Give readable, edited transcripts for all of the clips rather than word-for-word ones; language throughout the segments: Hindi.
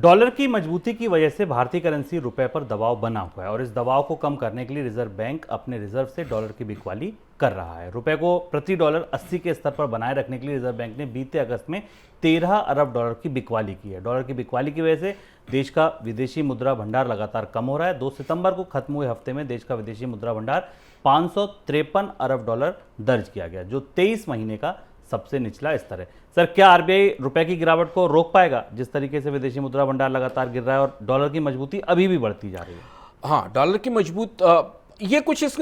डॉलर की मजबूती की वजह से भारतीय करेंसी रुपए पर दबाव बना हुआ है और इस दबाव को कम करने के लिए रिजर्व बैंक अपने रिजर्व से डॉलर की बिकवाली कर रहा है। रुपए को प्रति डॉलर 80 के स्तर पर बनाए रखने के लिए रिजर्व बैंक ने बीते अगस्त में 13 अरब डॉलर की बिकवाली की है। डॉलर की बिकवाली की वजह से देश का विदेशी मुद्रा भंडार लगातार कम हो रहा है। 2 सितंबर को खत्म हुए हफ्ते में देश का विदेशी मुद्रा भंडार 553 अरब डॉलर दर्ज किया गया, जो 23 महीने का सबसे निचला स्तर है। सर, क्या आरबीआई रुपए की गिरावट को रोक पाएगा? जिस तरीके से विदेशी मुद्रा भंडार लगातार गिर रहा है और डॉलर की मजबूती अभी भी बढ़ती जा रही है। हाँ, डॉलर की ये कुछ इस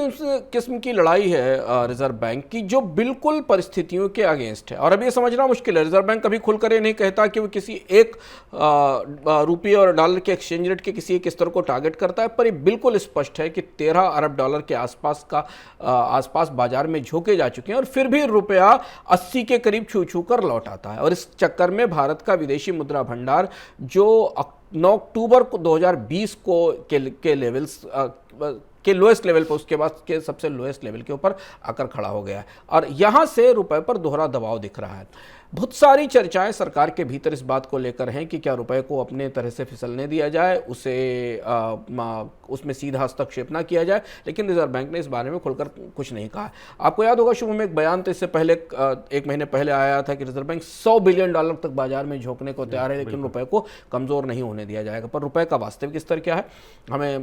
किस्म की लड़ाई है रिजर्व बैंक की, जो बिल्कुल परिस्थितियों के अगेंस्ट है। और अब ये समझना मुश्किल है, रिजर्व बैंक कभी खुलकर ये नहीं कहता कि वो किसी एक रुपये और डॉलर के एक्सचेंज रेट के किसी एक स्तर को टारगेट करता है, पर ये बिल्कुल स्पष्ट है कि 13 अरब डॉलर के आसपास बाजार में झोंके जा चुके हैं और फिर भी रुपया 80 के करीब छू कर लौट आता है। और इस चक्कर में भारत का विदेशी मुद्रा भंडार जो 9 अक्टूबर को 2020 के लेवल्स के लोएस्ट लेवल पर, उसके बाद के सबसे लोएस्ट लेवल के ऊपर आकर खड़ा हो गया है और यहां से रुपए पर दोहरा दबाव दिख रहा है। बहुत सारी चर्चाएं सरकार के भीतर इस बात को लेकर हैं कि क्या रुपए को अपने तरह से फिसलने दिया जाए, उसमें सीधा हस्तक्षेप ना किया जाए, लेकिन रिजर्व बैंक ने इस बारे में खुलकर कुछ नहीं कहा। आपको याद होगा शुरू में एक बयान तो इससे पहले 1 महीने पहले आया था कि रिजर्व बैंक 100 बिलियन डॉलर तक बाजार में झोंकने को तैयार है, लेकिन रुपए को कमजोर नहीं होने दिया जाएगा। पर रुपए का वास्तविक स्तर क्या है?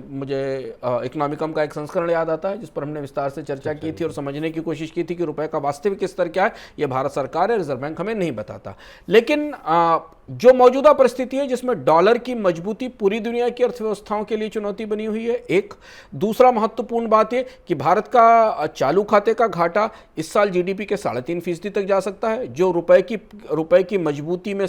मुझे इकोनॉमिकम का एक संस्करण याद आता है जिस पर हमने विस्तार से चर्चा की थी और समझने की कोशिश की थी कि रुपए का वास्तविक स्तर क्या है। यह भारत सरकार है, रिजर्व बैंक हमें नहीं बताता। लेकिन जो मौजूदा परिस्थिति है जिसमें डॉलर की मजबूती पूरी दुनिया की अर्थव्यवस्थाओं के लिए चुनौती बनी हुई है, एक दूसरा महत्वपूर्ण बात यह कि भारत का चालू खाते का घाटा इस साल जीडीपी के 3.5% तक जा सकता है, जो रुपए की मजबूती में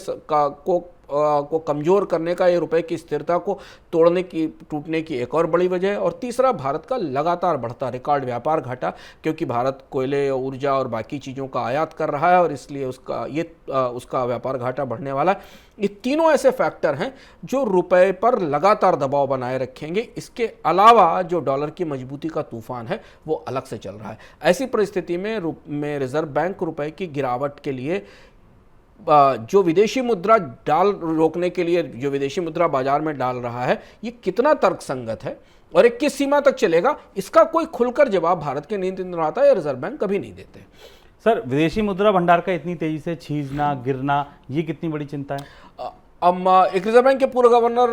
को कमजोर करने का, ये रुपए की स्थिरता को टूटने की एक और बड़ी वजह है। और तीसरा, भारत का लगातार बढ़ता रिकॉर्ड व्यापार घाटा, क्योंकि भारत कोयले, ऊर्जा और बाकी चीज़ों का आयात कर रहा है और इसलिए उसका व्यापार घाटा बढ़ने वाला है। ये तीनों ऐसे फैक्टर हैं जो रुपए पर लगातार दबाव बनाए रखेंगे। इसके अलावा जो डॉलर की मजबूती का तूफान है वो अलग से चल रहा है। ऐसी परिस्थिति में रिजर्व बैंक रुपए की गिरावट के लिए जो विदेशी मुद्रा रोकने के लिए जो विदेशी मुद्रा बाजार में डाल रहा है, ये कितना तर्कसंगत है और एक किस सीमा तक चलेगा, इसका कोई खुलकर जवाब भारत के नीति निर्माता या रिजर्व बैंक कभी नहीं देते। सर, विदेशी मुद्रा भंडार का इतनी तेजी से छीजना, गिरना, ये कितनी बड़ी चिंता है? एक रिजर्व बैंक के पूर्व गवर्नर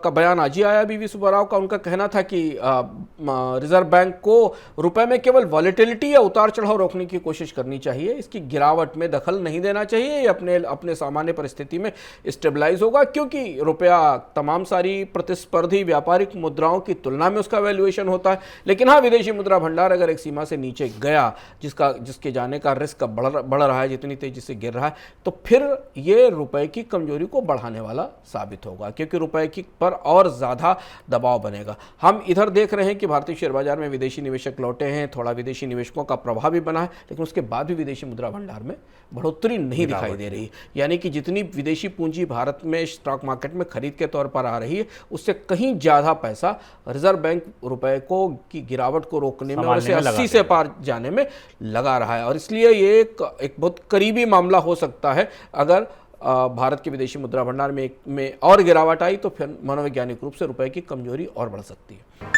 का बयान आज ही आया, बीवी सुब्बाराव का। उनका कहना था कि रिजर्व बैंक को रुपए में केवल वॉलेटिलिटी या उतार चढ़ाव रोकने की कोशिश करनी चाहिए, इसकी गिरावट में दखल नहीं देना चाहिए। ये अपने सामान्य परिस्थिति में स्टेबलाइज होगा, क्योंकि रुपया तमाम सारी प्रतिस्पर्धी व्यापारिक मुद्राओं की तुलना में उसका वैल्यूएशन होता है। लेकिन हाँ, विदेशी मुद्रा भंडार अगर एक सीमा से नीचे गया, जिसके जाने का रिस्क बढ़ रहा है, जितनी तेजी से गिर रहा है, तो फिर ये रुपए की कमजोरी को बढ़ाने वाला साबित होगा, क्योंकि रुपए की पर और ज्यादा दबाव बनेगा। हम इधर देख रहे हैं कि भारतीय शेयर बाजार में विदेशी निवेशक लौटे हैं, थोड़ा विदेशी निवेशकों का प्रभाव भी बना है, लेकिन उसके बाद भी विदेशी मुद्रा भंडार में बढ़ोतरी नहीं दिखाई दे रही। यानी कि जितनी विदेशी पूंजी भारत में स्टॉक मार्केट में खरीद के तौर पर आ रही है, उससे कहीं ज्यादा पैसा रिजर्व बैंक रुपए की गिरावट को रोकने में और इसे 80 से पार जाने में लगा रहा है। और इसलिए ये एक बहुत करीबी मामला हो सकता है। अगर भारत के विदेशी मुद्रा भंडार में और गिरावट आई तो फिर मनोवैज्ञानिक रूप से रुपए की कमजोरी और बढ़ सकती है।